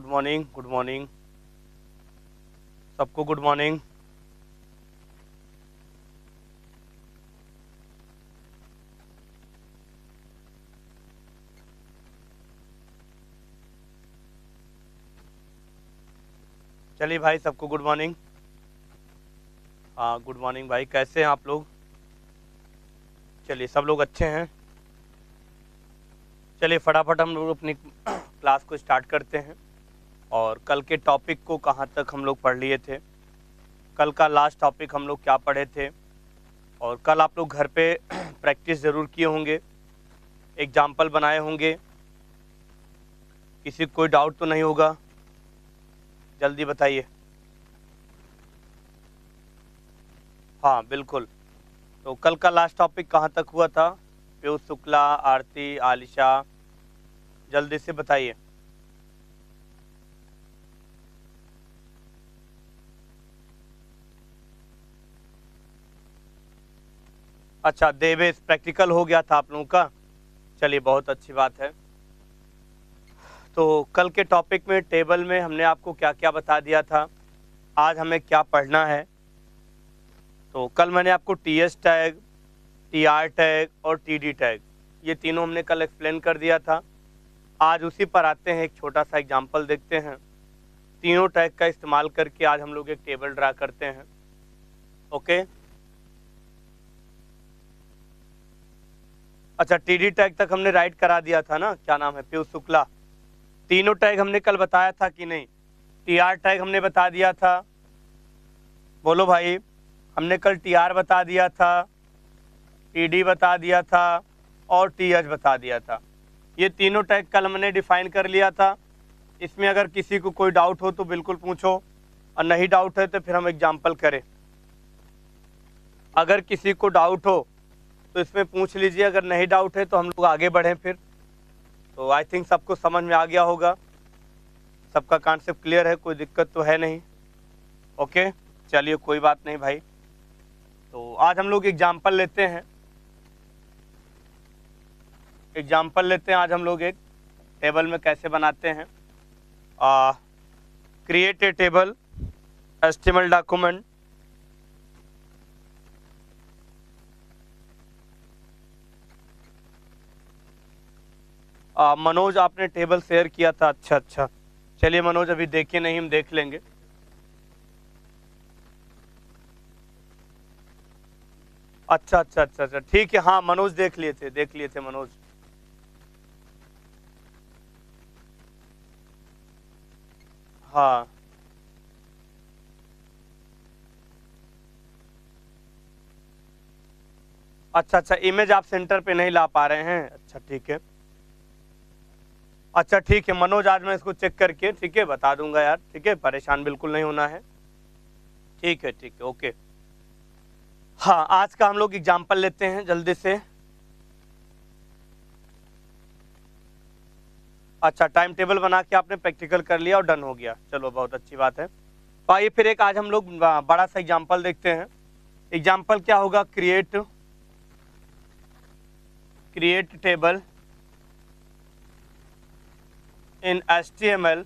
Good morning, good morning, सबको good morning. चलिए भाई, सबको गुड मॉर्निंग। हाँ, गुड मॉर्निंग भाई, कैसे हैं आप लोग? चलिए, सब लोग अच्छे हैं। चलिए फटाफट हम लोग अपनी क्लास को स्टार्ट करते हैं। और कल के टॉपिक को कहाँ तक हम लोग पढ़ लिए थे, कल का लास्ट टॉपिक हम लोग क्या पढ़े थे, और कल आप लोग घर पे प्रैक्टिस ज़रूर किए होंगे, एग्जाम्पल बनाए होंगे। किसी को कोई डाउट तो नहीं होगा? जल्दी बताइए। हाँ बिल्कुल। तो कल का लास्ट टॉपिक कहाँ तक हुआ था? पीयूष शुक्ला, आरती, आलिशा, जल्दी से बताइए। अच्छा, देवेश प्रैक्टिकल हो गया था आप लोगों का? चलिए, बहुत अच्छी बात है। तो कल के टॉपिक में टेबल में हमने आपको क्या क्या बता दिया था, आज हमें क्या पढ़ना है। तो कल मैंने आपको टीएस टैग, टीआर टैग और टीडी टैग, ये तीनों हमने कल एक्सप्लेन कर दिया था। आज उसी पर आते हैं, एक छोटा सा एग्जाम्पल देखते हैं। तीनों टैग का इस्तेमाल करके आज हम लोग एक टेबल ड्रा करते हैं। ओके। अच्छा, टीडी टैग तक हमने राइट करा दिया था ना, क्या नाम है, पीयूष शुक्ला। तीनों टैग हमने कल बताया था कि नहीं? टीआर टैग हमने बता दिया था, बोलो भाई। हमने कल टीआर बता दिया था, टीडी बता दिया था और टीएच बता दिया था। ये तीनों टैग कल हमने डिफाइन कर लिया था। इसमें अगर किसी को कोई डाउट हो तो बिल्कुल पूछो, और नहीं डाउट है तो फिर हम एग्जाम्पल करें। अगर किसी को डाउट हो तो इसमें पूछ लीजिए, अगर नहीं डाउट है तो हम लोग आगे बढ़ें फिर। तो आई थिंक सबको समझ में आ गया होगा, सबका कॉन्सेप्ट क्लियर है, कोई दिक्कत तो है नहीं। ओके, चलिए कोई बात नहीं भाई। तो आज हम लोग एग्जाम्पल लेते हैं, आज हम लोग एक टेबल में कैसे बनाते हैं। Create a table, HTML document. Manoj, आपने टेबल शेयर किया था? अच्छा, चलिए मनोज, अभी देखे नहीं, हम देख लेंगे। अच्छा, ठीक है। हाँ मनोज, देख लिए थे मनोज। हाँ अच्छा, इमेज आप सेंटर पे नहीं ला पा रहे हैं? अच्छा ठीक है। अच्छा ठीक है मनोज, आज मैं इसको चेक करके ठीक है बता दूंगा यार, ठीक है, परेशान बिल्कुल नहीं होना है। ठीक है, ओके। हाँ, आज का हम लोग एग्जाम्पल लेते हैं जल्दी से। अच्छा, टाइम टेबल बना के आपने प्रैक्टिकल कर लिया और डन हो गया, चलो बहुत अच्छी बात है। तो आइए फिर एक आज हम लोग बड़ा सा एग्जाम्पल देखते हैं। एग्जाम्पल क्या होगा? Create table in HTML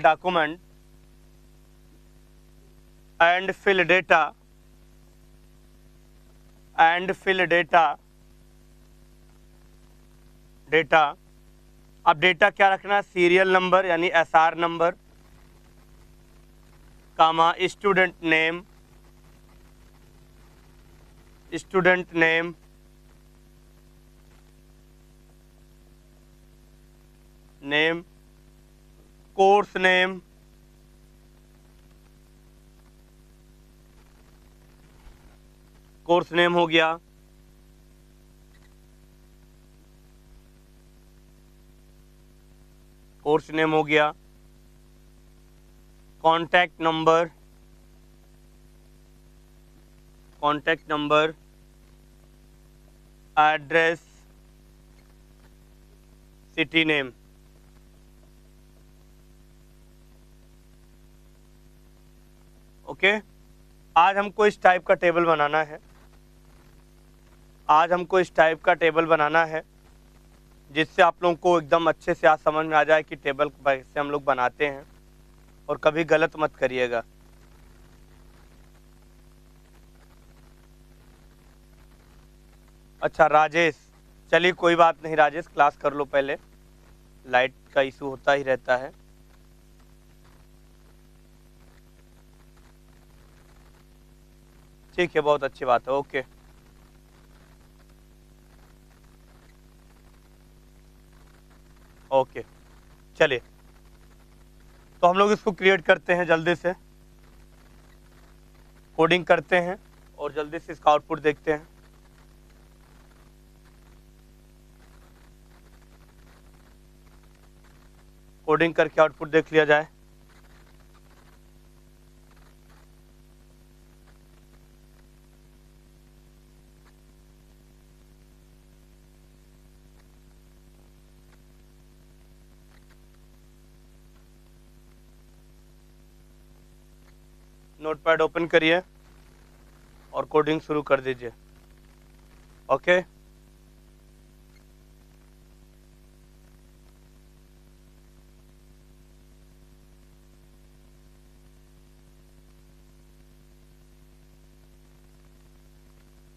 document and fill data अब डेटा क्या रखना है? सीरियल नंबर यानी SR नंबर, कामा स्टूडेंट नेम, कोर्स नेम, हो गया। कोर्स नेम हो गया। Contact number, address, city name. Okay. आज हमको इस टाइप का टेबल बनाना है, जिससे आप लोगों को एकदम अच्छे से आज समझ में आ जाए कि टेबल कैसे हम लोग बनाते हैं, और कभी गलत मत करिएगा। अच्छा राजेश, चलिए कोई बात नहीं राजेश, क्लास कर लो पहले, लाइट का इशू होता ही रहता है। ठीक है, बहुत अच्छी बात है, ओके। ओके चलिए, तो हम लोग इसको क्रिएट करते हैं, जल्दी से कोडिंग करते हैं और जल्दी से इसका आउटपुट देखते हैं। कोडिंग करके आउटपुट देख लिया जाए। नोटपैड ओपन करिए और कोडिंग शुरू कर दीजिए। ओके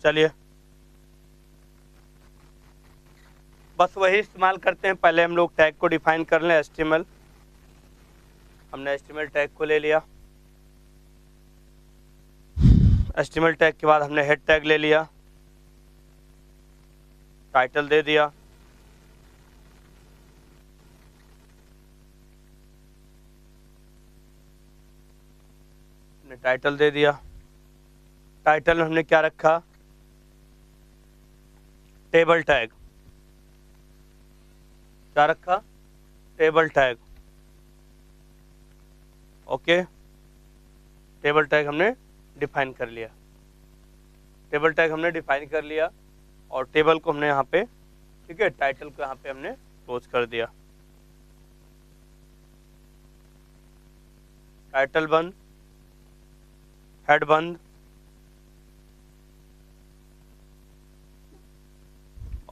चलिए, बस वही इस्तेमाल करते हैं। पहले हम लोग टैग को डिफाइन कर लें, HTML। हमने HTML टैग को ले लिया। HTML टैग के बाद हमने हेड टैग ले लिया, टाइटल दे दिया, हमने टाइटल दे दिया। टाइटल में हमने क्या रखा, टेबल टैग। क्या रखा, table tag. Okay, table tag हमने डिफाइन कर लिया। टेबल टैग हमने डिफाइन कर लिया और टेबल को हमने यहाँ पे, ठीक है, टाइटल को यहाँ पे हमने क्लोज कर दिया। टाइटल बंद, हेड बंद।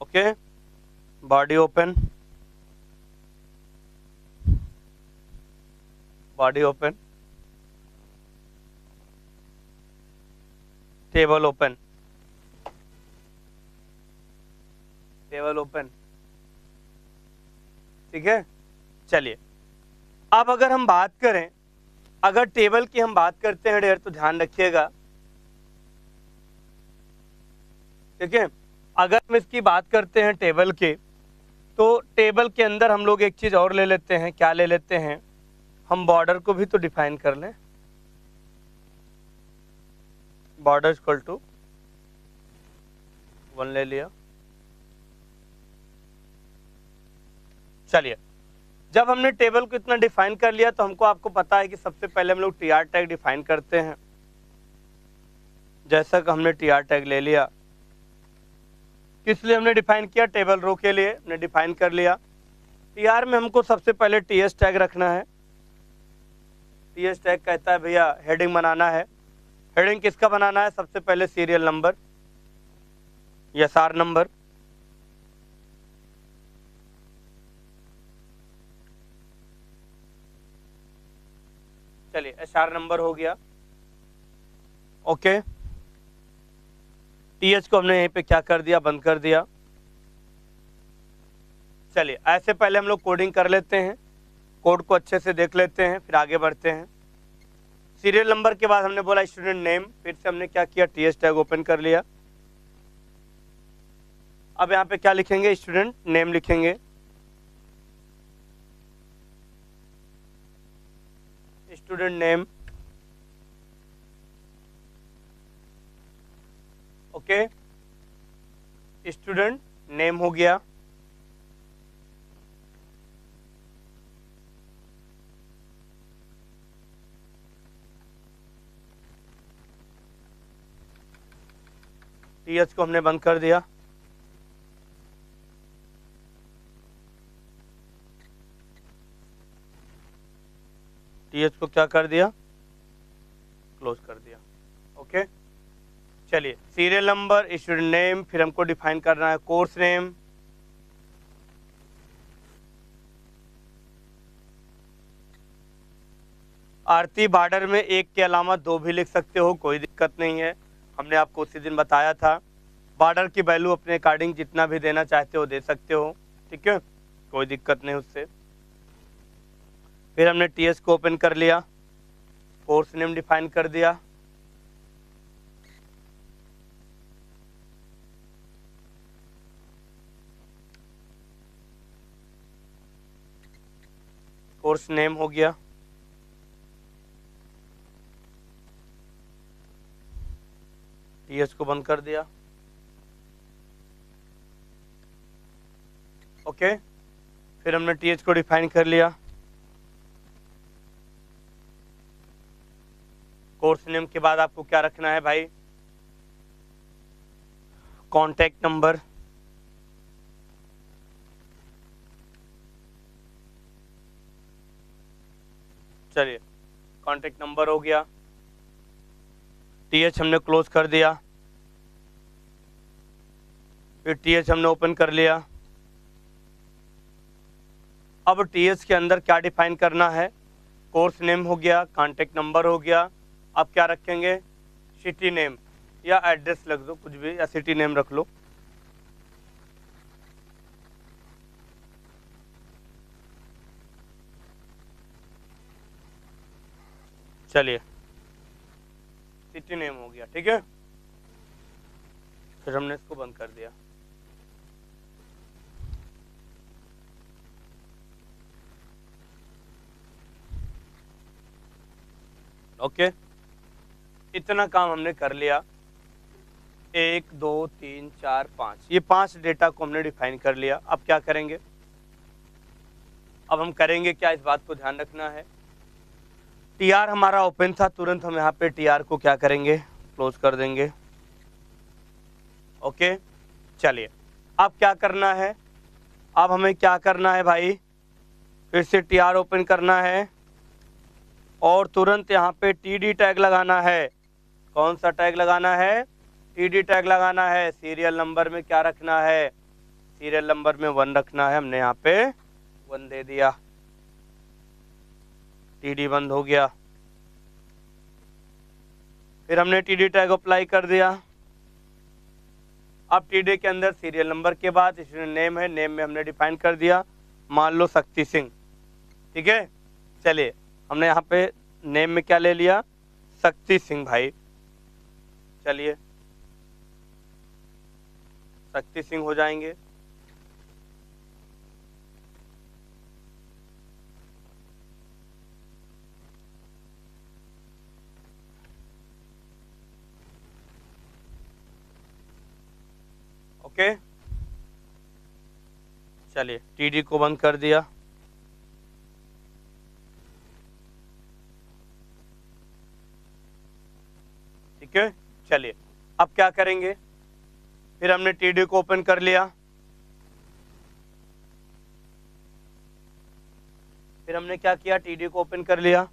Okay, body open, body open, table open, table open. ठीक है, चलिए अब अगर हम बात करें, अगर टेबल की हम बात करते हैं डेयर, तो ध्यान रखिएगा, ठीक है। अगर हम इसकी बात करते हैं टेबल के, तो टेबल के अंदर हम लोग एक चीज और ले लेते हैं। क्या ले लेते हैं, हम बॉर्डर को भी तो डिफाइन कर लें। बॉर्डर इक्वल टू 1 ले लिया। चलिए, जब हमने टेबल को इतना डिफाइन कर लिया, तो हमको आपको पता है कि सबसे पहले हम लोग tr टैग डिफाइन करते हैं। जैसा कि हमने tr टैग ले लिया, किस लिए हमने डिफाइन किया, टेबल रो के लिए हमने डिफाइन कर लिया। tr में हमको सबसे पहले ts टैग रखना है। ts टैग कहता है भैया हेडिंग बनाना है। हेडिंग किसका बनाना है, सबसे पहले सीरियल नंबर या SAR नंबर। चलिए SR नंबर हो गया। ओके, TH को हमने यहीं पे क्या कर दिया, बंद कर दिया। चलिए ऐसे पहले हम लोग कोडिंग कर लेते हैं, कोड को अच्छे से देख लेते हैं, फिर आगे बढ़ते हैं। सीरियल नंबर के बाद हमने बोला स्टूडेंट नेम, फिर से हमने क्या किया, TH टैग ओपन कर लिया। अब यहाँ पे क्या लिखेंगे, स्टूडेंट नेम लिखेंगे। Student name, okay, student name हो गया। TH को हमने बंद कर दिया। TH को क्या कर दिया, क्लोज कर दिया। ओके, चलिए सीरियल नंबर, स्टूडेंट नेम, फिर हमको डिफाइन करना है कोर्स नेम। आरती बॉर्डर में एक के अलावा दो भी लिख सकते हो, कोई दिक्कत नहीं है। हमने आपको उसी दिन बताया था। बॉर्डर की वैल्यू अपने अकॉर्डिंग जितना भी देना चाहते हो दे सकते हो, ठीक है, कोई दिक्कत नहीं उससे। फिर हमने टीएस को ओपन कर लिया, कोर्स नेम डिफाइन कर दिया, कोर्स नेम हो गया। टीएस को बंद कर दिया, ओके। फिर हमने टीएच को डिफाइन कर लिया, कोर्स नेम के बाद आपको क्या रखना है भाई, कॉन्टैक्ट नंबर, चलिए कॉन्टैक्ट नंबर हो गया। टीएच हमने क्लोज कर दिया, फिर टीएच हमने ओपन कर लिया। अब टीएच के अंदर क्या डिफाइन करना है, कोर्स नेम हो गया, कॉन्टैक्ट नंबर हो गया। अब क्या रखेंगे, सिटी नेम या एड्रेस लग दो, कुछ भी, या सिटी नेम रख लो। चलिए सिटी नेम हो गया, ठीक है। फिर हमने इसको बंद कर दिया। ओके, इतना काम हमने कर लिया। 1 2 3 4 5, ये 5 डेटा को हमने डिफाइन कर लिया। अब क्या करेंगे, अब हम करेंगे क्या, इस बात को ध्यान रखना है। टीआर हमारा ओपन था, तुरंत हम यहाँ पे टीआर को क्या करेंगे, क्लोज कर देंगे, ओके। चलिए अब क्या करना है, अब हमें क्या करना है भाई, फिर से टीआर ओपन करना है और तुरंत यहाँ पे टीडी टैग लगाना है। कौन सा टैग लगाना है, टीडी टैग लगाना है। सीरियल नंबर में क्या रखना है, सीरियल नंबर में 1 रखना है। हमने यहाँ पे 1 दे दिया, टीडी बंद हो गया। फिर हमने टीडी टैग अप्लाई कर दिया। अब टीडी के अंदर सीरियल नंबर के बाद इसमें नेम है, नेम में हमने डिफाइन कर दिया, मान लो शक्ति सिंह, ठीक है। चलिए हमने यहाँ पे नेम में क्या ले लिया, शक्ति सिंह भाई। चलिए शक्ति सिंह हो जाएंगे। ओके, चलिए टीडी को बंद कर दिया। ठीक है, चलिए अब क्या करेंगे, फिर हमने टीडी को ओपन कर लिया। फिर हमने क्या किया, टीडी को ओपन कर लिया।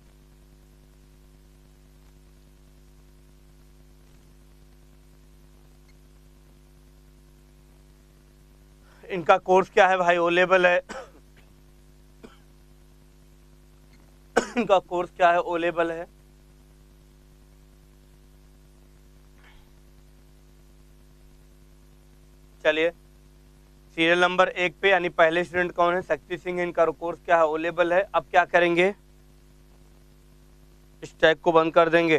इनका कोर्स क्या है भाई, ओ लेवल है। इनका कोर्स क्या है, ओ लेवल है। चलिए सीरियल नंबर 1 पे यानी पहले स्टूडेंट कौन है, शक्ति सिंह, इनका कोर्स क्या है, ओ लेवल है। अब क्या करेंगे, इस टैग को बंद कर देंगे।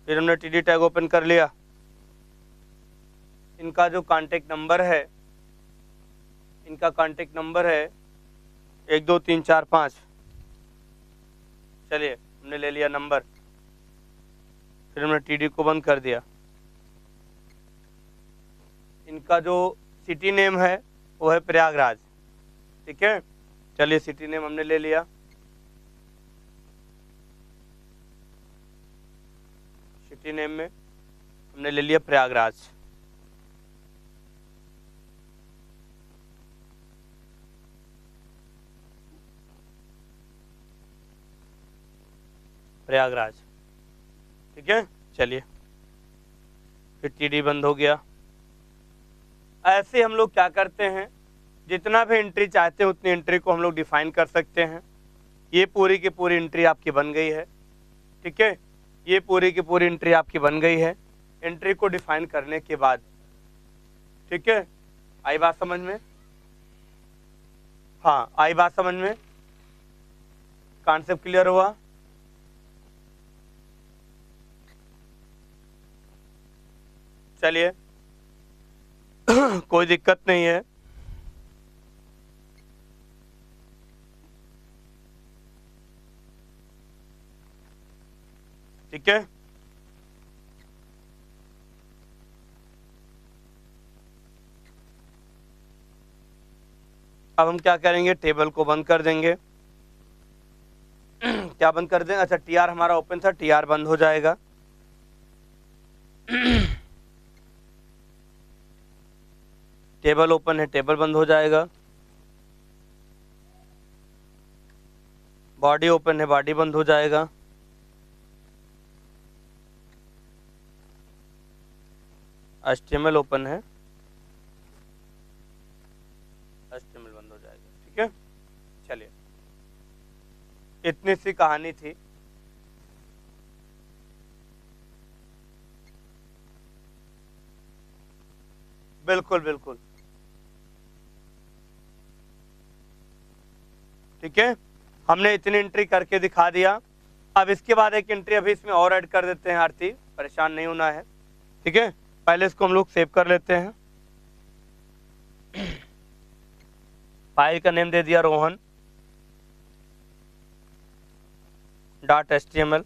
फिर हमने टीडी टैग ओपन कर लिया। इनका जो कांटेक्ट नंबर है, इनका कांटेक्ट नंबर है 1 2 3 4 5। चलिए हमने ले लिया नंबर। फिर हमने टीडी को बंद कर दिया। इनका जो सिटी नेम है वो है प्रयागराज, ठीक है। चलिए सिटी नेम हमने ले लिया। सिटी नेम में हमने ले लिया प्रयागराज। प्रयागराज, ठीक है। चलिए फिर टीडी बंद हो गया। ऐसे हम लोग क्या करते हैं, जितना भी एंट्री चाहते हैं उतनी एंट्री को हम लोग डिफाइन कर सकते हैं। ये पूरी की पूरी एंट्री आपकी बन गई है, ठीक है, ये पूरी की पूरी एंट्री आपकी बन गई है। एंट्री को डिफाइन करने के बाद, ठीक है, आई बात समझ में? हाँ, आई बात समझ में? कॉन्सेप्ट क्लियर हुआ? चलिए कोई दिक्कत नहीं है। ठीक है, अब हम क्या करेंगे, टेबल को बंद कर देंगे। क्या बंद कर देंगे? अच्छा, टीआर हमारा ओपन था, टीआर बंद हो जाएगा। टेबल ओपन है, टेबल बंद हो जाएगा। बॉडी ओपन है, बॉडी बंद हो जाएगा। HTML ओपन है, HTML बंद हो जाएगा। ठीक है, चलिए इतनी सी कहानी थी। बिल्कुल बिल्कुल, ठीक है, हमने इतनी एंट्री करके दिखा दिया। अब इसके बाद एक एंट्री अभी इसमें और ऐड कर देते हैं आरती, परेशान नहीं होना है। ठीक है, पहले इसको हम लोग सेव कर लेते हैं। फाइल का नेम दे दिया रोहन .html,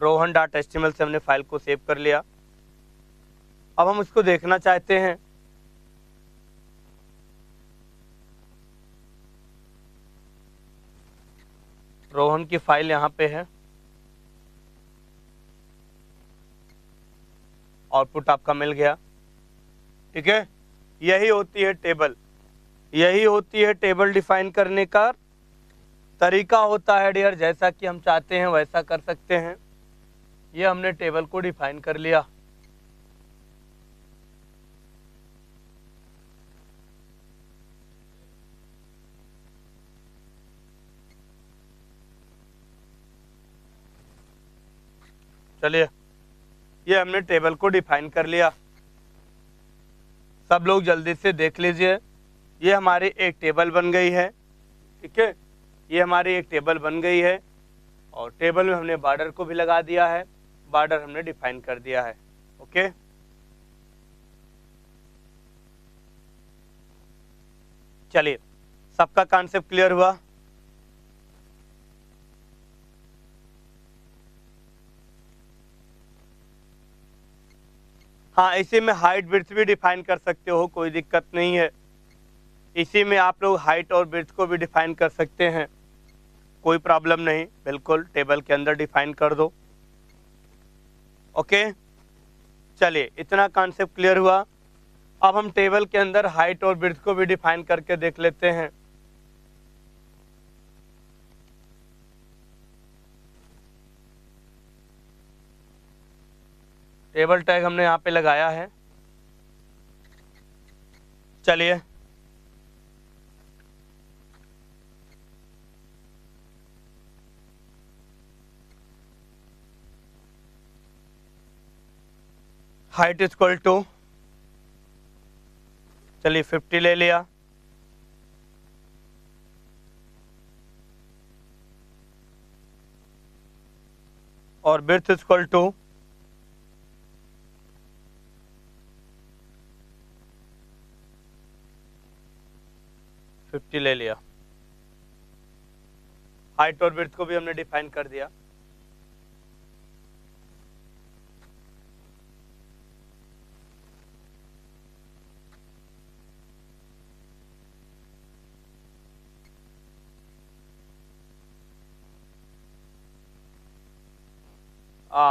रोहन .html से हमने फाइल को सेव कर लिया। अब हम इसको देखना चाहते हैं। रोहन की फाइल यहाँ पे है, आउटपुट आपका मिल गया। ठीक है, यही होती है टेबल, यही होती है टेबल डिफाइन करने का तरीका होता है डियर। जैसा कि हम चाहते हैं वैसा कर सकते हैं। ये हमने टेबल को डिफाइन कर लिया। चलिए, ये हमने टेबल को डिफाइन कर लिया। सब लोग जल्दी से देख लीजिए, ये हमारी एक टेबल बन गई है। ठीक है, ये हमारी एक टेबल बन गई है और टेबल में हमने बॉर्डर को भी लगा दिया है, बॉर्डर हमने डिफाइन कर दिया है। ओके, चलिए, सबका कॉन्सेप्ट क्लियर हुआ? हाँ, इसी में हाइट विड्थ भी डिफाइन कर सकते हो, कोई दिक्कत नहीं है। इसी में आप लोग हाइट और विड्थ को भी डिफाइन कर सकते हैं, कोई प्रॉब्लम नहीं, बिल्कुल टेबल के अंदर डिफाइन कर दो। ओके, चलिए, इतना कॉन्सेप्ट क्लियर हुआ। अब हम टेबल के अंदर हाइट और विड्थ को भी डिफाइन करके देख लेते हैं। टेबल टैग हमने यहाँ पे लगाया है। चलिए, हाइट इक्वल टू, चलिए 50 ले लिया। और विड्थ इक्वल टू 50 ले लिया। हाइट और विड्थ को भी हमने डिफाइन कर दिया।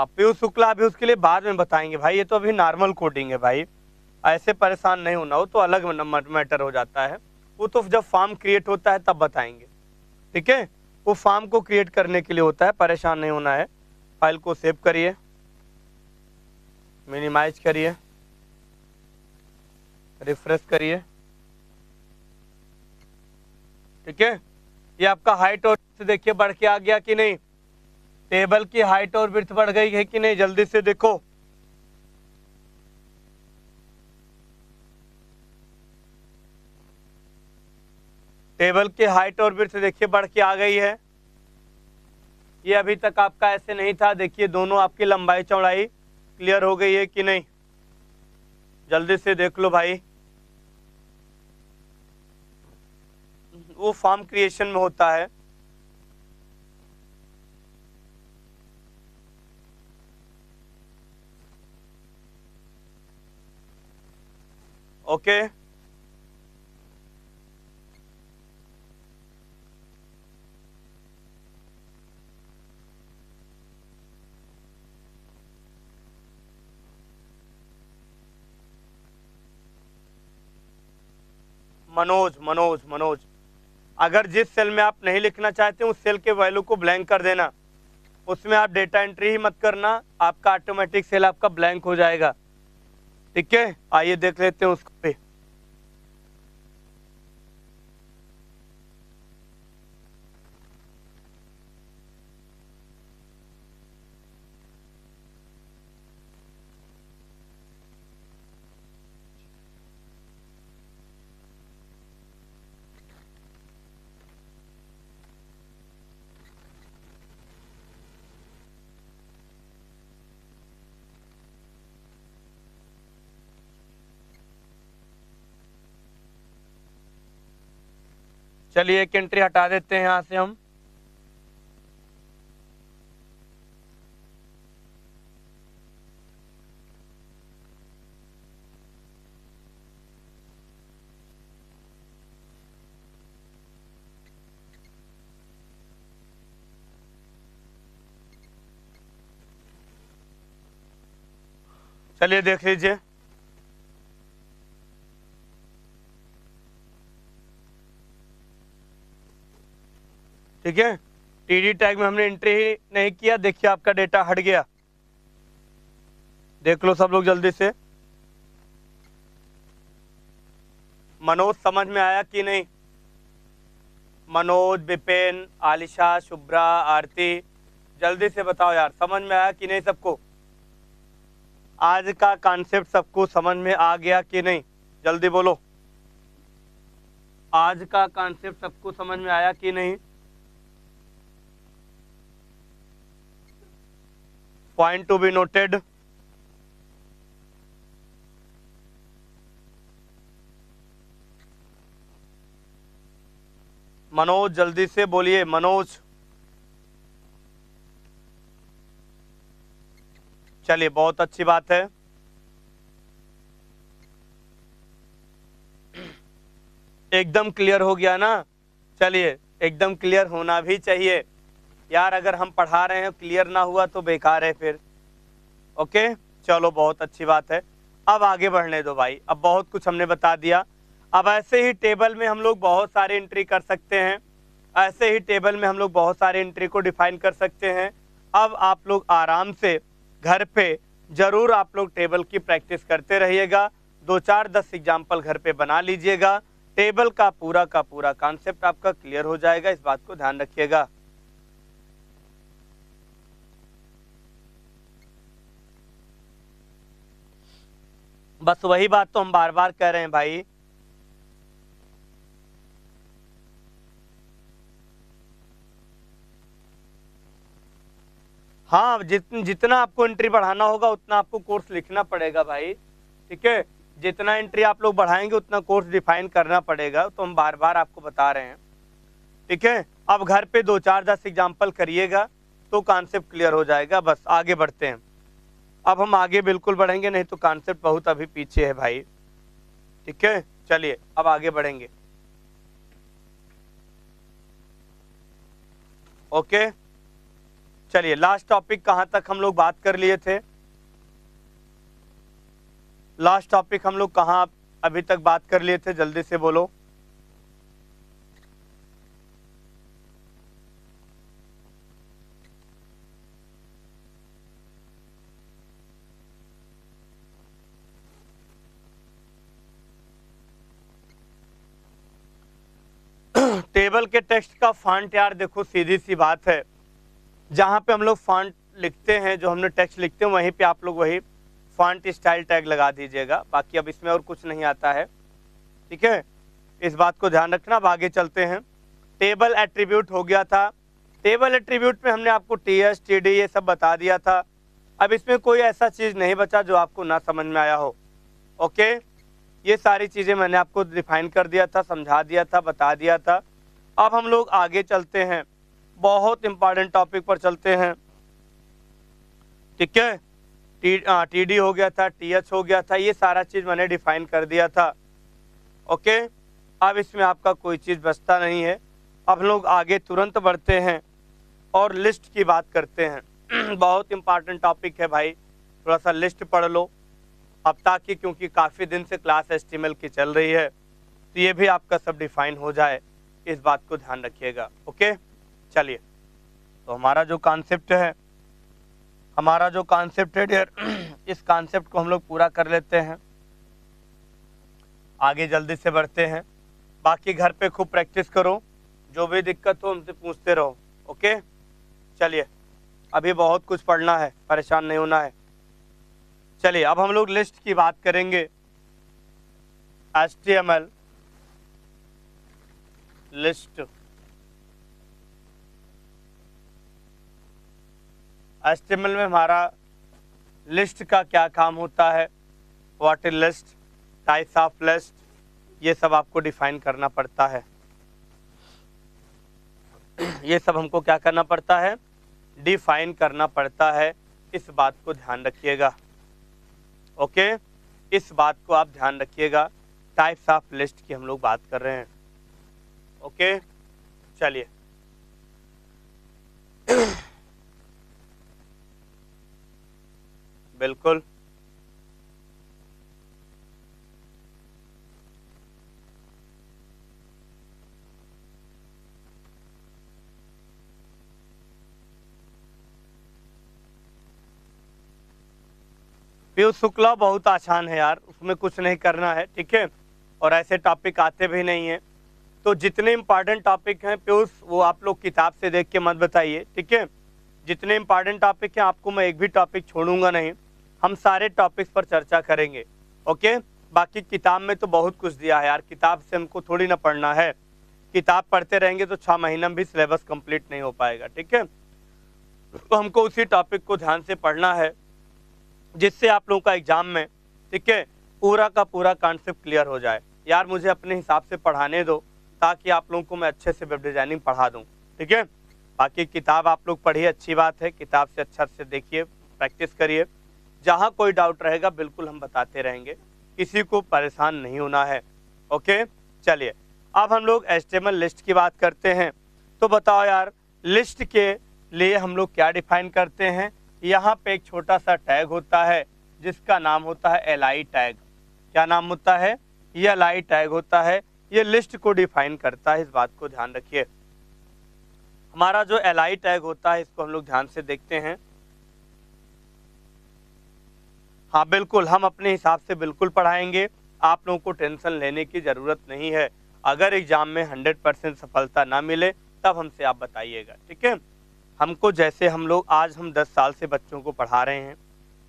पीयूष शुक्ला अभी उसके लिए बाद में बताएंगे भाई, ये तो अभी नॉर्मल कोडिंग है भाई, ऐसे परेशान नहीं होना, हो तो अलग मैटर हो जाता है, वो तो जब फॉर्म क्रिएट होता है तब बताएंगे। ठीक है, वो फॉर्म को क्रिएट करने के लिए होता है, परेशान नहीं होना है। फाइल को सेव करिए, मिनिमाइज करिए, रिफ्रेश करिए। ठीक है, ये आपका हाइट और देखिए बढ़ के आ गया कि नहीं, टेबल की हाइट और विड्थ बढ़ गई है कि नहीं, जल्दी से देखो। टेबल की हाइट और विड्थ देखिए बढ़ के आ गई है। ये अभी तक आपका ऐसे नहीं था, देखिए दोनों आपकी लंबाई चौड़ाई क्लियर हो गई है कि नहीं, जल्दी से देख लो भाई। वो फॉर्म क्रिएशन में होता है। ओके, मनोज, अगर जिस सेल में आप नहीं लिखना चाहते उस सेल के वैल्यू को ब्लैंक कर देना, उसमें आप डेटा एंट्री ही मत करना, आपका ऑटोमेटिक सेल आपका ब्लैंक हो जाएगा। ठीक है, आइए देख लेते हैं उसको पे। चलिए एक एंट्री हटा देते हैं यहां से हम। चलिए देख लीजिए, ठीक है, टीडी टैग में हमने एंट्री ही नहीं किया, देखिए आपका डेटा हट गया। देख लो सब लोग जल्दी से। मनोज समझ में आया कि नहीं? मनोज, विपिन, आलिशा, शुभ्रा, आरती, जल्दी से बताओ यार, समझ में आया कि नहीं सबको? आज का कॉन्सेप्ट सबको समझ में आ गया कि नहीं, जल्दी बोलो। आज का कॉन्सेप्ट सबको समझ में आया कि नहीं? Point to be noted. Manoj जल्दी से बोलिए, मनोज। चलिए बहुत अच्छी बात है। एकदम क्लियर हो गया ना? चलिए, एकदम क्लियर होना भी चाहिए यार, अगर हम पढ़ा रहे हैं क्लियर ना हुआ तो बेकार है फिर। ओके, चलो बहुत अच्छी बात है। अब आगे बढ़ने दो भाई, अब बहुत कुछ हमने बता दिया। अब ऐसे ही टेबल में हम लोग बहुत सारे एंट्री कर सकते हैं, ऐसे ही टेबल में हम लोग बहुत सारे एंट्री को डिफाइन कर सकते हैं। अब आप लोग आराम से घर पे जरूर आप लोग टेबल की प्रैक्टिस करते रहिएगा, 2-4-10 एग्जाम्पल घर पे बना लीजिएगा, टेबल का पूरा कॉन्सेप्ट आपका क्लियर हो जाएगा, इस बात को ध्यान रखिएगा। बस वही बात तो हम बार बार कह रहे हैं भाई। हाँ, जितना आपको एंट्री बढ़ाना होगा उतना आपको कोर्स लिखना पड़ेगा भाई, ठीक है, जितना एंट्री आप लोग बढ़ाएंगे उतना कोर्स डिफाइन करना पड़ेगा, तो हम बार बार आपको बता रहे हैं, ठीक है। अब घर पे 2-4-10 एग्जाम्पल करिएगा तो कॉन्सेप्ट क्लियर हो जाएगा। बस आगे बढ़ते हैं, अब हम आगे बिल्कुल बढ़ेंगे, नहीं तो कॉन्सेप्ट बहुत अभी पीछे है भाई, ठीक है। चलिए अब आगे बढ़ेंगे। ओके, चलिए लास्ट टॉपिक कहाँ तक हम लोग बात कर लिए थे? लास्ट टॉपिक हम लोग कहाँ अभी तक बात कर लिए थे, जल्दी से बोलो। टेबल टेबल के टेक्स्ट का फॉन्ट यार देखो सीधी सी बात है, जहाँ पे हम लोग फॉन्ट लिखते हैं, जो हमने टेक्स्ट लिखते हैं वहीं पे आप लोग वही फॉन्ट स्टाइल टैग लगा दीजिएगा। बाकी अब इसमें और कुछ नहीं आता है, ठीक है, इस बात को ध्यान रखना। अब आगे चलते हैं। टेबल एट्रीब्यूट हो गया था। टेबल एट्रीब्यूट में हमने आपको टीएस टीडी ये सब बता दिया था। अब इसमें कोई ऐसा चीज़ नहीं बचा जो आपको ना समझ में आया हो। ओके, ये सारी चीज़ें मैंने आपको डिफाइन कर दिया था, समझा दिया था, बता दिया था। अब हम लोग आगे चलते हैं, बहुत इंपॉर्टेंट टॉपिक पर चलते हैं, ठीक है। टीडी हो गया था, टीएच हो गया था, ये सारा चीज़ मैंने डिफाइन कर दिया था। ओके, अब इसमें आपका कोई चीज़ बचता नहीं है। अब हम लोग आगे तुरंत बढ़ते हैं और लिस्ट की बात करते हैं। बहुत इंपॉर्टेंट टॉपिक है भाई, थोड़ा सा लिस्ट पढ़ लो अब, ताकि क्योंकि काफ़ी दिन से क्लास एचटीएमएल की चल रही है तो ये भी आपका सब डिफाइन हो जाए, इस बात को ध्यान रखिएगा। ओके, चलिए, तो हमारा जो कॉन्सेप्ट है डियर, इस कॉन्सेप्ट को हम लोग पूरा कर लेते हैं, आगे जल्दी से बढ़ते हैं। बाकी घर पे खूब प्रैक्टिस करो, जो भी दिक्कत हो हमसे पूछते रहो। ओके, चलिए, अभी बहुत कुछ पढ़ना है, परेशान नहीं होना है। चलिए, अब हम लोग लिस्ट की बात करेंगे। HTML लिस्ट, HTML में हमारा लिस्ट का क्या काम होता है, what is list, types of list, ये सब आपको डिफाइन करना पड़ता है। ये सब हमको क्या करना पड़ता है, डिफाइन करना पड़ता है, इस बात को ध्यान रखिएगा। ओके, इस बात को आप ध्यान रखिएगा। टाइप्स ऑफ लिस्ट की हम लोग बात कर रहे हैं। ओके, चलिए, बिल्कुल, पीयूष शुक्ला बहुत आसान है यार, उसमें कुछ नहीं करना है, ठीक है, और ऐसे टॉपिक आते भी नहीं है। तो जितने इंपॉर्टेंट टॉपिक हैं पीयूष, वो आप लोग किताब से देख के मत बताइए, ठीक है। जितने इंपॉर्टेंट टॉपिक हैं आपको मैं एक भी टॉपिक छोड़ूंगा नहीं, हम सारे टॉपिक्स पर चर्चा करेंगे। ओके, बाकी किताब में तो बहुत कुछ दिया है यार, किताब से हमको थोड़ी ना पढ़ना है, किताब पढ़ते रहेंगे तो 6 महीने में भी सिलेबस कंप्लीट नहीं हो पाएगा, ठीक है। तो हमको उसी टॉपिक को ध्यान से पढ़ना है, जिससे आप लोगों का एग्जाम में, ठीक है, पूरा का पूरा कॉन्सेप्ट क्लियर हो जाए। यार मुझे अपने हिसाब से पढ़ाने दो, ताकि आप लोगों को मैं अच्छे से वेब डिजाइनिंग पढ़ा दूं, ठीक है। बाकी किताब आप लोग पढ़िए, अच्छी बात है, किताब से अच्छा से देखिए, प्रैक्टिस करिए, जहाँ कोई डाउट रहेगा बिल्कुल हम बताते रहेंगे, किसी को परेशान नहीं होना है। ओके, चलिए, अब हम लोग HTML लिस्ट की बात करते हैं। तो बताओ यार, लिस्ट के लिए हम लोग क्या डिफाइन करते हैं। यहाँ पे एक छोटा सा टैग होता है जिसका नाम होता है li टैग। क्या नाम होता है, ये li टैग होता है, ये लिस्ट को डिफाइन करता है, इस बात को ध्यान रखिए। हमारा जो li टैग होता है इसको हम लोग ध्यान से देखते हैं। हाँ बिल्कुल, हम अपने हिसाब से बिल्कुल पढ़ाएंगे, आप लोगों को टेंशन लेने की ज़रूरत नहीं है। अगर एग्जाम में 100% सफलता ना मिले तब हमसे आप बताइएगा, ठीक है। हमको जैसे हम 10 साल से बच्चों को पढ़ा रहे हैं,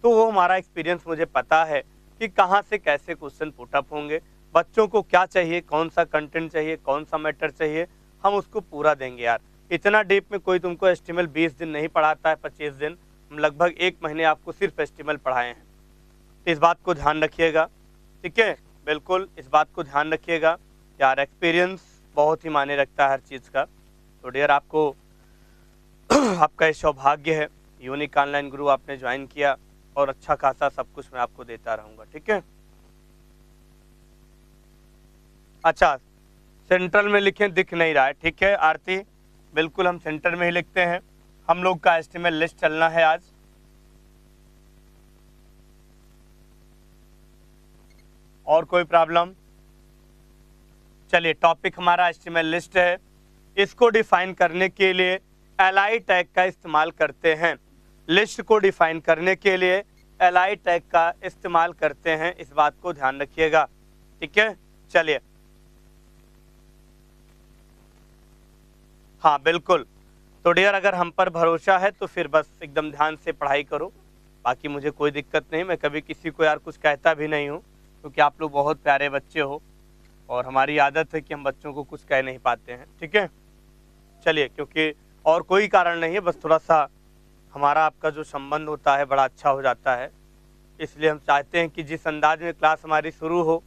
तो वो हमारा एक्सपीरियंस मुझे पता है कि कहाँ से कैसे क्वेश्चन पुटअप होंगे, बच्चों को क्या चाहिए, कौन सा कंटेंट चाहिए, कौन सा मैटर चाहिए, हम उसको पूरा देंगे यार। इतना डीप में कोई तुमको HTML 20 दिन नहीं पढ़ाता है, 25 दिन, हम लगभग 1 महीने आपको सिर्फ HTML पढ़ाए हैं। इस बात को ध्यान रखिएगा, ठीक है, बिल्कुल इस बात को ध्यान रखिएगा यार, एक्सपीरियंस बहुत ही मायने रखता है हर चीज़ का। तो डियर आपको आपका ये सौभाग्य है, यूनिक ऑनलाइन गुरु आपने ज्वाइन किया, और अच्छा खासा सब कुछ मैं आपको देता रहूँगा, ठीक है। अच्छा, सेंट्रल में लिखें, दिख नहीं रहा है, ठीक है आरती, बिल्कुल हम सेंटर में ही लिखते हैं। हम लोग का HTML लिस्ट चलना है आज। और कोई प्रॉब्लम? चलिए, टॉपिक हमारा HTML लिस्ट है, इसको डिफाइन करने के लिए li टैग का इस्तेमाल करते हैं। लिस्ट को डिफाइन करने के लिए li टैग का इस्तेमाल करते हैं, इस बात को ध्यान रखिएगा, ठीक है। चलिए, हाँ बिल्कुल। तो डियर अगर हम पर भरोसा है तो फिर बस एकदम ध्यान से पढ़ाई करो, बाकी मुझे कोई दिक्कत नहीं, मैं कभी किसी को यार कुछ कहता भी नहीं हूँ, क्योंकि आप लोग बहुत प्यारे बच्चे हो और हमारी आदत है कि हम बच्चों को कुछ कह नहीं पाते हैं, ठीक है। चलिए, क्योंकि और कोई कारण नहीं है, बस थोड़ा सा हमारा आपका जो संबंध होता है बड़ा अच्छा हो जाता है, इसलिए हम चाहते हैं कि जिस अंदाज में क्लास हमारी शुरू हो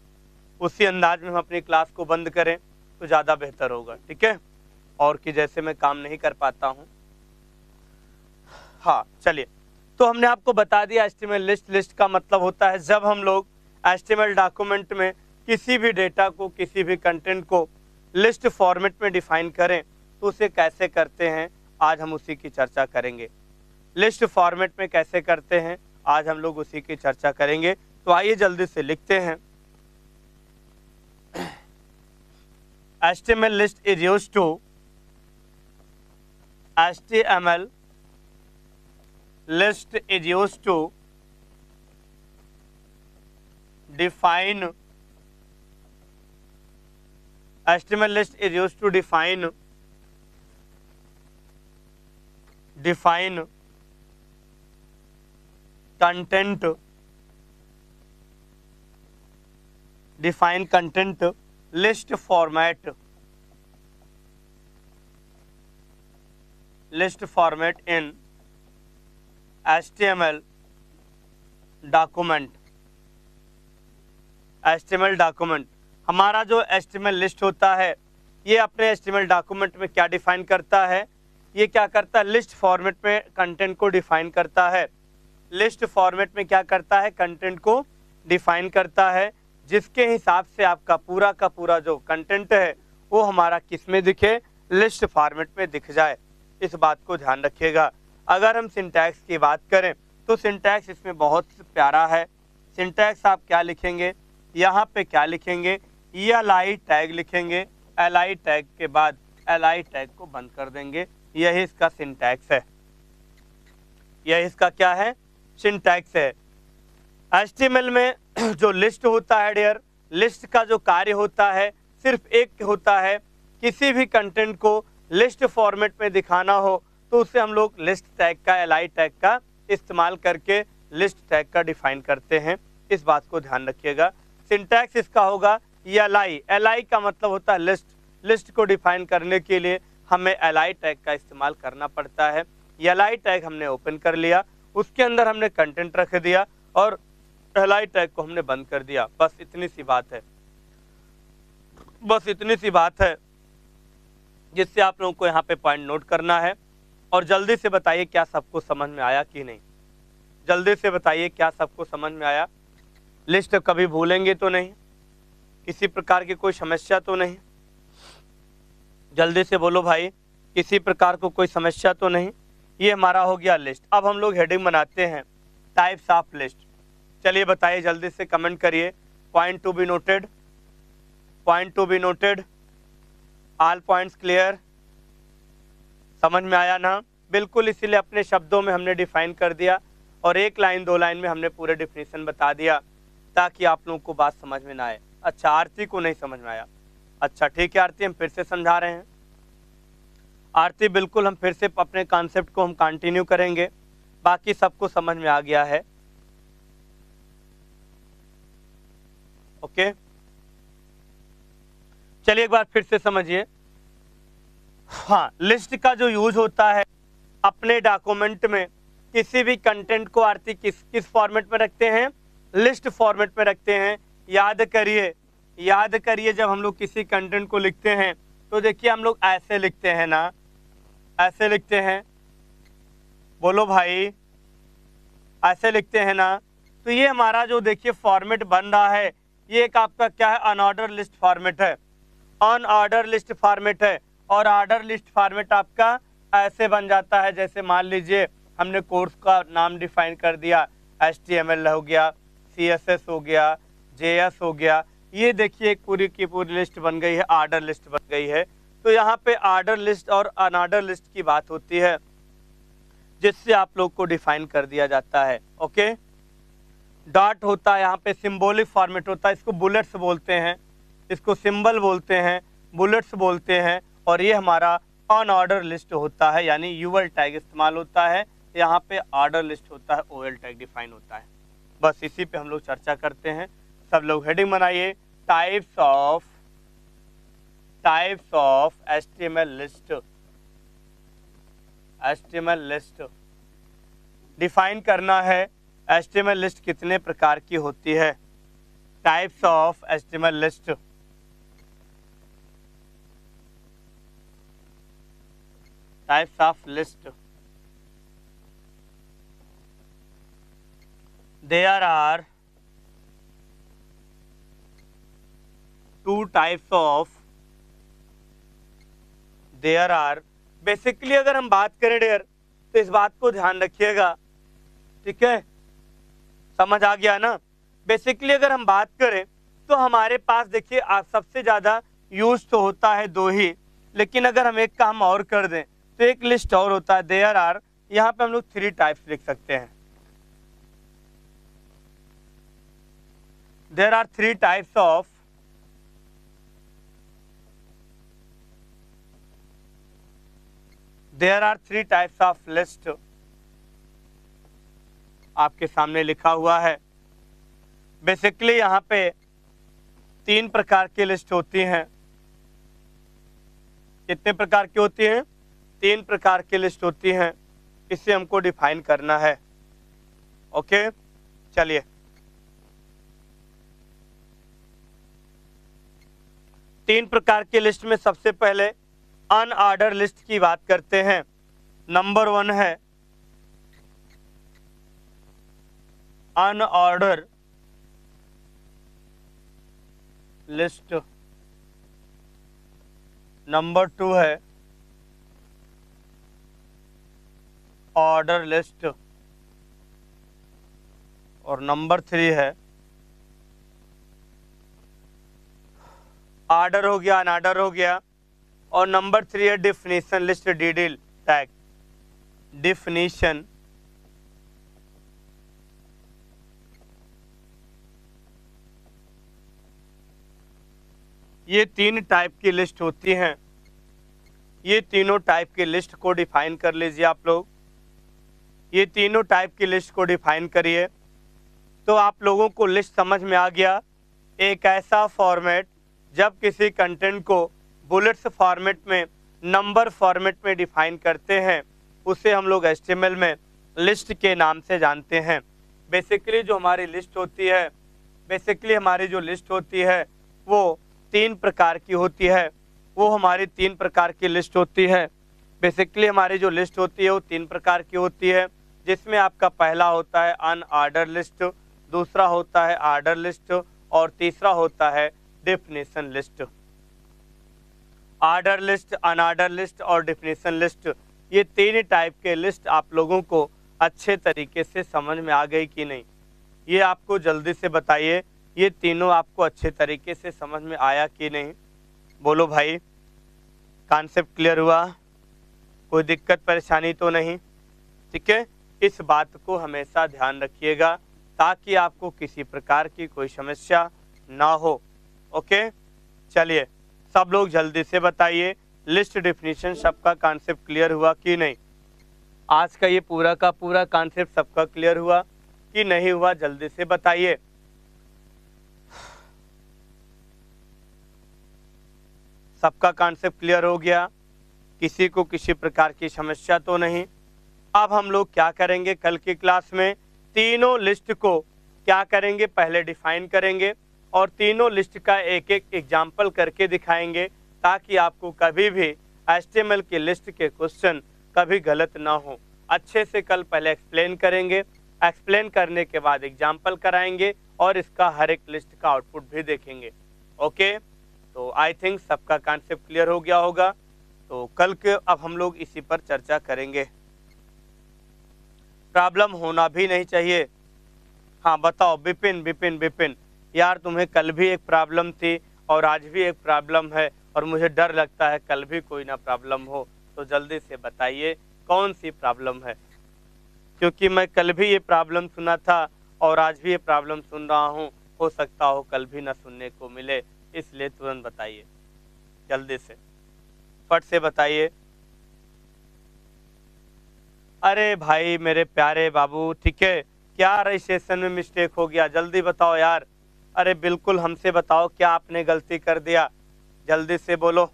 उसी अंदाज में हम अपनी क्लास को बंद करें तो ज़्यादा बेहतर होगा, ठीक है। और कि जैसे मैं काम नहीं कर पाता हूँ। हाँ चलिए, तो हमने आपको बता दिया एचटीएमएल लिस्ट। लिस्ट का मतलब होता है जब हम लोग एचटीएमएल डॉक्यूमेंट में किसी भी डेटा को, किसी भी कंटेंट को लिस्ट फॉर्मेट में डिफाइन करें तो उसे कैसे करते हैं, आज हम उसी की चर्चा करेंगे। लिस्ट फॉर्मेट में कैसे करते हैं आज हम लोग उसी की चर्चा करेंगे। तो आइए जल्दी से लिखते हैं। HTML list is used to HTML list is used to define HTML list is used to define content, define content list format in HTML document। HTML document, हमारा जो HTML लिस्ट होता है ये अपने HTML डॉक्यूमेंट में क्या define करता है, ये क्या करता है, लिस्ट फॉर्मेट में कंटेंट को डिफाइन करता है। लिस्ट फॉर्मेट में क्या करता है, कंटेंट को डिफाइन करता है, जिसके हिसाब से आपका पूरा का पूरा जो कंटेंट है वो हमारा किस में दिखे, लिस्ट फॉर्मेट में दिख जाए। इस बात को ध्यान रखिएगा। अगर हम सिंटैक्स की बात करें तो सिंटैक्स इसमें बहुत प्यारा है। सिंटैक्स आप क्या लिखेंगे, यहाँ पे क्या लिखेंगे, li टैग लिखेंगे, li टैग के बाद li टैग को बंद कर देंगे, यही इसका सिंटैक्स है। यह इसका क्या है, सिंटैक्स है। HTML में जो लिस्ट होता है डियर, लिस्ट का जो कार्य होता है सिर्फ एक होता है, किसी भी कंटेंट को लिस्ट फॉर्मेट में दिखाना हो तो उसे हम लोग लिस्ट टैग का, li टैग का इस्तेमाल करके लिस्ट टैग का डिफाइन करते हैं। इस बात को ध्यान रखिएगा। सिंटैक्स इसका होगा li का मतलब होता है लिस्ट। लिस्ट को डिफाइन करने के लिए हमें li टैग का इस्तेमाल करना पड़ता है। li टैग हमने ओपन कर लिया, उसके अंदर हमने कंटेंट रख दिया और li टैग को हमने बंद कर दिया। बस इतनी सी बात है, बस इतनी सी बात है जिससे आप लोगों को यहाँ पे पॉइंट नोट करना है। और जल्दी से बताइए क्या सबको समझ में आया कि नहीं, जल्दी से बताइए क्या सबको समझ में आया। लिस्ट कभी भूलेंगे तो नहीं, किसी प्रकार की कोई समस्या तो नहीं, जल्दी से बोलो भाई, किसी प्रकार को कोई समस्या तो नहीं। ये हमारा हो गया लिस्ट। अब हम लोग हेडिंग बनाते हैं, टाइप्स ऑफ लिस्ट। चलिए बताइए, जल्दी से कमेंट करिए। Point to be noted, point to be noted, all points clear, समझ में आया ना। बिल्कुल, इसीलिए अपने शब्दों में हमने डिफाइन कर दिया और एक लाइन दो लाइन में हमने पूरे डिफिनेशन बता दिया ताकि आप लोगों को बात समझ में ना आए। अच्छा, आरती को नहीं समझ में आया, अच्छा ठीक है आरती, हम फिर से समझा रहे हैं। आरती बिल्कुल, हम फिर से अपने कॉन्सेप्ट को हम कंटिन्यू करेंगे, बाकी सबको समझ में आ गया है। ओके, चलिए एक बार फिर से समझिए। हाँ, लिस्ट का जो यूज होता है अपने डॉक्यूमेंट में किसी भी कंटेंट को आरती किस फॉर्मेट में रखते हैं, लिस्ट फॉर्मेट में रखते हैं। याद करिए, याद करिए, जब हम लोग किसी कंटेंट को लिखते हैं तो देखिए हम लोग ऐसे लिखते हैं ना, ऐसे लिखते हैं, बोलो भाई, ऐसे लिखते हैं ना। तो ये हमारा जो देखिए फॉर्मेट बन रहा है, ये एक आपका क्या है, अनऑर्डर लिस्ट फॉर्मेट है, अनऑर्डर लिस्ट फॉर्मेट है। और ऑर्डर लिस्ट फॉर्मेट आपका ऐसे बन जाता है, जैसे मान लीजिए हमने कोर्स का नाम डिफाइन कर दिया, HTML हो गया, CSS हो गया, JS हो गया, ये देखिए एक पूरी की पूरी लिस्ट बन गई है, ऑर्डर लिस्ट बन गई है। तो यहाँ पे ऑर्डर लिस्ट और अनऑर्डर लिस्ट की बात होती है, जिससे आप लोग को डिफाइन कर दिया जाता है। ओके, डॉट होता है यहाँ पे, सिंबॉलिक फॉर्मेट होता है, इसको बुलेट्स बोलते हैं, इसको सिंबल बोलते हैं, बुलेट्स बोलते हैं। और ये हमारा अनऑर्डर लिस्ट होता है, यानी यूएल टैग इस्तेमाल होता है, यहाँ पे ऑर्डर लिस्ट होता है, ओएल टैग डिफाइन होता है। बस इसी पे हम लोग चर्चा करते हैं। सब लोग हेडिंग बनाइए, types of HTML list. HTML list define करना है, HTML लिस्ट कितने प्रकार की होती है। Types of HTML list, types of list, there are two types of, there are basically अगर हम बात करें डियर तो इस बात को ध्यान रखिएगा, ठीक है, समझ आ गया ना। बेसिकली अगर हम बात करें तो हमारे पास देखिए आप सबसे ज्यादा यूज तो होता है दो ही, लेकिन अगर हम एक काम और कर दें तो एक लिस्ट और होता है, देयर आर, यहाँ पे हम लोग 3 टाइप्स लिख सकते हैं। There are 3 types of list, आपके सामने लिखा हुआ है। बेसिकली यहाँ पे 3 प्रकार की लिस्ट होती हैं। कितने प्रकार की होती हैं? 3 प्रकार की लिस्ट होती हैं, इसे हमको डिफाइन करना है। ओके, चलिए 3 प्रकार की लिस्ट में सबसे पहले अनऑर्डर लिस्ट की बात करते हैं। नंबर 1 है अनऑर्डर लिस्ट, नंबर 2 है ऑर्डर लिस्ट, और नंबर 3 है ऑर्डर हो गया, अनऑर्डर हो गया, और नंबर 3 है definition list, DD tag, definition ये 3 टाइप की लिस्ट होती हैं। ये तीनों टाइप की लिस्ट को डिफाइन कर लीजिए आप लोग। ये तीनों टाइप की लिस्ट को डिफाइन करिए तो आप लोगों को लिस्ट समझ में आ गया। एक ऐसा फॉर्मेट जब किसी कंटेंट को बुलेट्स फॉर्मेट में, नंबर फॉर्मेट में डिफाइन करते हैं, उसे हम लोग HTML में लिस्ट के नाम से जानते हैं। बेसिकली जो हमारी लिस्ट होती है, बेसिकली हमारी जो लिस्ट होती है वो 3 प्रकार की होती है। वो हमारी 3 प्रकार की लिस्ट होती है। बेसिकली हमारी जो लिस्ट होती है वो 3 प्रकार की होती है, जिसमें आपका पहला होता है अनऑर्डर लिस्ट, दूसरा होता है ऑर्डर लिस्ट, और तीसरा होता है definition list. Order list, unordered list और डेफिनेशन लिस्ट, ये 3 टाइप के लिस्ट आप लोगों को अच्छे तरीके से समझ में आ गई कि नहीं? ये आपको जल्दी से बताइए, ये तीनों आपको अच्छे तरीके से समझ में आया कि नहीं? बोलो भाई, कॉन्सेप्ट क्लियर हुआ? कोई दिक्कत परेशानी तो नहीं? ठीक है, इस बात को हमेशा ध्यान रखिएगा ताकि आपको किसी प्रकार की कोई समस्या ना हो। ओके, चलिए सब लोग जल्दी से बताइए, लिस्ट डिफिनीशन सबका कॉन्सेप्ट क्लियर हुआ कि नहीं? आज का ये पूरा का पूरा कॉन्सेप्ट सबका क्लियर हुआ कि नहीं हुआ? जल्दी से बताइए। सबका कॉन्सेप्ट क्लियर हो गया? किसी को किसी प्रकार की समस्या तो नहीं? अब हम लोग क्या करेंगे कल की क्लास में, तीनों लिस्ट को क्या करेंगे, पहले डिफाइन करेंगे और तीनों लिस्ट का एक एक एग्जाम्पल करके दिखाएंगे ताकि आपको कभी भी HTML की लिस्ट के क्वेश्चन कभी गलत ना हो। अच्छे से कल पहले एक्सप्लेन करेंगे, एक्सप्लेन करने के बाद एग्जाम्पल कराएंगे और इसका हर एक लिस्ट का आउटपुट भी देखेंगे। ओके, तो आई थिंक सबका कॉन्सेप्ट क्लियर हो गया होगा। तो कल के अब हम लोग इसी पर चर्चा करेंगे। प्रॉब्लम होना भी नहीं चाहिए। हाँ बताओ विपिन, विपिन विपिन, यार तुम्हें कल भी एक प्रॉब्लम थी और आज भी एक प्रॉब्लम है और मुझे डर लगता है कल भी कोई ना प्रॉब्लम हो, तो जल्दी से बताइए कौन सी प्रॉब्लम है, क्योंकि मैं कल भी ये प्रॉब्लम सुना था और आज भी ये प्रॉब्लम सुन रहा हूँ, हो सकता हो कल भी ना सुनने को मिले, इसलिए तुरंत बताइए, जल्दी से फट से बताइए अरे भाई मेरे प्यारे बाबू, ठीक है, क्या रजिस्ट्रेशन में मिस्टेक हो गया, जल्दी बताओ यार। अरे बिल्कुल हमसे बताओ, क्या आपने गलती कर दिया, जल्दी से बोलो।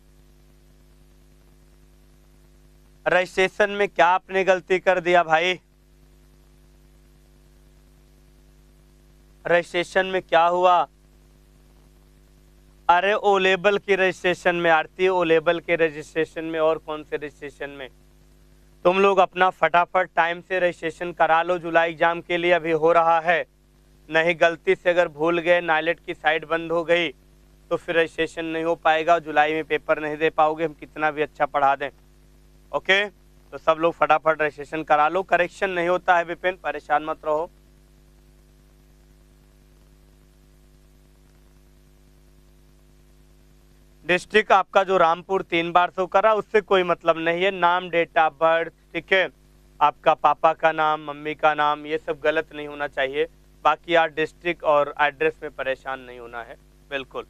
रजिस्ट्रेशन में क्या आपने गलती कर दिया भाई? रजिस्ट्रेशन में क्या हुआ? अरे ओ लेवल के रजिस्ट्रेशन में आरती, ओ लेवल के रजिस्ट्रेशन में, और कौन से रजिस्ट्रेशन में? तुम लोग अपना फटाफट टाइम से रजिस्ट्रेशन करा लो, जुलाई एग्जाम के लिए अभी हो रहा है। नहीं गलती से अगर भूल गए, नाइलेट की साइट बंद हो गई तो फिर रजिस्ट्रेशन नहीं हो पाएगा, जुलाई में पेपर नहीं दे पाओगे, हम कितना भी अच्छा पढ़ा दें। ओके, तो सब लोग फटाफट रजिस्ट्रेशन करा लो। करेक्शन नहीं होता है विपिन, परेशान मत रहो। डिस्ट्रिक्ट आपका जो रामपुर 3 बार शो करा, उससे कोई मतलब नहीं है। नाम, डेट ऑफ बर्थ, ठीक है, आपका पापा का नाम, मम्मी का नाम, ये सब गलत नहीं होना चाहिए। बाकी यार डिस्ट्रिक्ट और एड्रेस में परेशान नहीं होना है, बिल्कुल।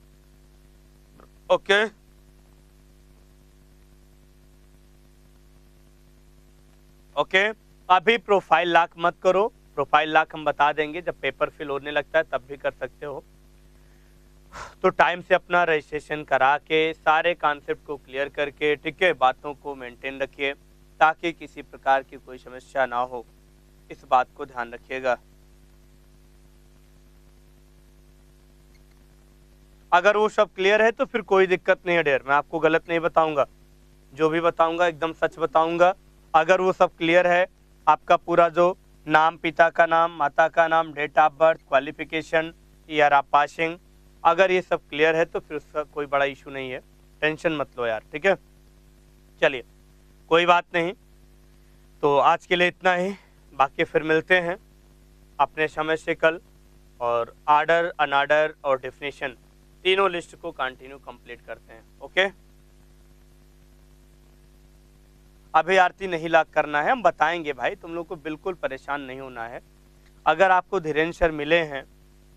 ओके, ओके, अभी प्रोफाइल लॉक मत करो, प्रोफाइल लॉक हम बता देंगे जब पेपर फिल होने लगता है, तब भी कर सकते हो। तो टाइम से अपना रजिस्ट्रेशन करा के सारे कॉन्सेप्ट को क्लियर करके, ठीक है, बातों को मेंटेन रखिए ताकि किसी प्रकार की कोई समस्या ना हो, इस बात को ध्यान रखिएगा। अगर वो सब क्लियर है तो फिर कोई दिक्कत नहीं है डियर, मैं आपको गलत नहीं बताऊंगा, जो भी बताऊंगा एकदम सच बताऊंगा। अगर वो सब क्लियर है, आपका पूरा जो नाम, पिता का नाम, माता का नाम, date of birth, qualification, year of passing, अगर ये सब क्लियर है तो फिर उसका कोई बड़ा इशू नहीं है, टेंशन मत लो यार, ठीक है। चलिए कोई बात नहीं, तो आज के लिए इतना ही, बाकी फिर मिलते हैं अपने समय से कल, और आर्डर, अनआर्डर और डेफिनेशन तीनों लिस्ट को कंटिन्यू कंप्लीट करते हैं। ओके, अभी आरती नहीं लॉक करना है, हम बताएंगे भाई, तुम लोग को बिल्कुल परेशान नहीं होना है। अगर आपको धीरेन्द्र सर मिले हैं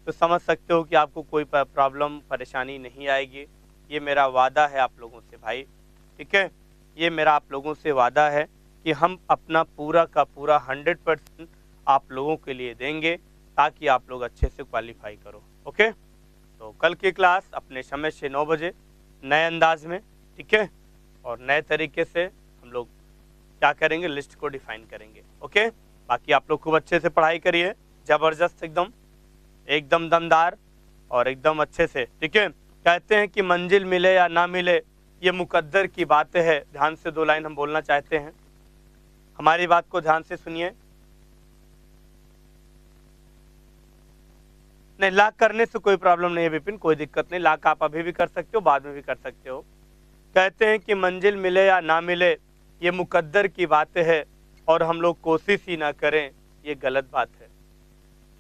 तो समझ सकते हो कि आपको कोई प्रॉब्लम, परेशानी नहीं आएगी। ये मेरा वादा है आप लोगों से भाई, ठीक है, ये मेरा आप लोगों से वादा है कि हम अपना पूरा का पूरा 100% आप लोगों के लिए देंगे ताकि आप लोग अच्छे से क्वालिफाई करो। ओके, तो कल की क्लास अपने समय से 9 बजे नए अंदाज में, ठीक है, और नए तरीके से हम लोग क्या करेंगे, लिस्ट को डिफाइन करेंगे। ओके, बाकी आप लोग खूब अच्छे से पढ़ाई करिए, जबरदस्त, एकदम एकदम दमदार और एकदम अच्छे से, ठीक है। कहते हैं कि मंजिल मिले या ना मिले ये मुकद्दर की बात है। ध्यान से 2 लाइन हम बोलना चाहते हैं, हमारी बात को ध्यान से सुनिए। नहीं, लॉक करने से कोई प्रॉब्लम नहीं है विपिन, कोई दिक्कत नहीं, लॉक आप अभी भी कर सकते हो, बाद में भी कर सकते हो। कहते हैं कि मंजिल मिले या ना मिले ये मुकद्दर की बात है, और हम लोग कोशिश ही ना करें ये गलत बात है,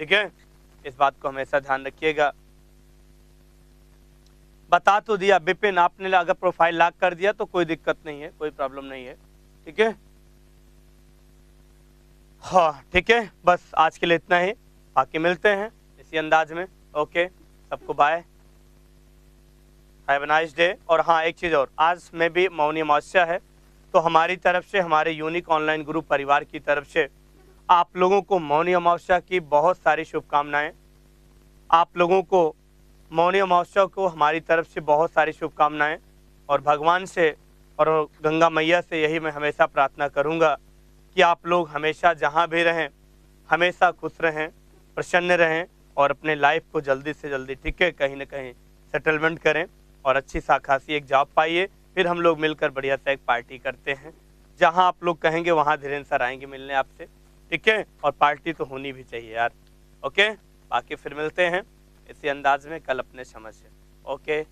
ठीक है, इस बात को हमेशा ध्यान रखिएगा। बता तो दिया विपिन, आपने अगर प्रोफाइल लॉक कर दिया तो कोई दिक्कत नहीं है, कोई प्रॉब्लम नहीं है, ठीक है। हाँ ठीक है, बस आज के लिए इतना ही, बाकी मिलते हैं इसी अंदाज में। ओके, सबको bye, have a nice day. और हाँ एक चीज़ और, आज में भी मौनी अमावस्या है, तो हमारी तरफ से, हमारे यूनिक ऑनलाइन ग्रुप परिवार की तरफ से आप लोगों को मौनी अमावस्या की बहुत सारी शुभकामनाएं। आप लोगों को मौनी अमावस्या को हमारी तरफ से बहुत सारी शुभकामनाएं, और भगवान से और गंगा मैया से यही मैं हमेशा प्रार्थना करूंगा कि आप लोग हमेशा जहां भी रहें हमेशा खुश रहें, प्रसन्न रहें, और अपने लाइफ को जल्दी से जल्दी, ठीक है, कहीं ना कहीं सेटलमेंट करें और अच्छी सा खासी एक जॉब पाइए। फिर हम लोग मिलकर बढ़िया सा एक पार्टी करते हैं, जहां आप लोग कहेंगे वहां धीरेन्द्र सर आएंगे मिलने आपसे, ठीक है, और पार्टी तो होनी भी चाहिए यार। ओके, बाकी फिर मिलते हैं इसी अंदाज में कल अपने समय से। Okay,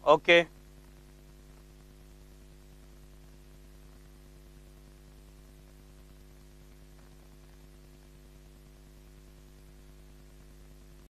okay.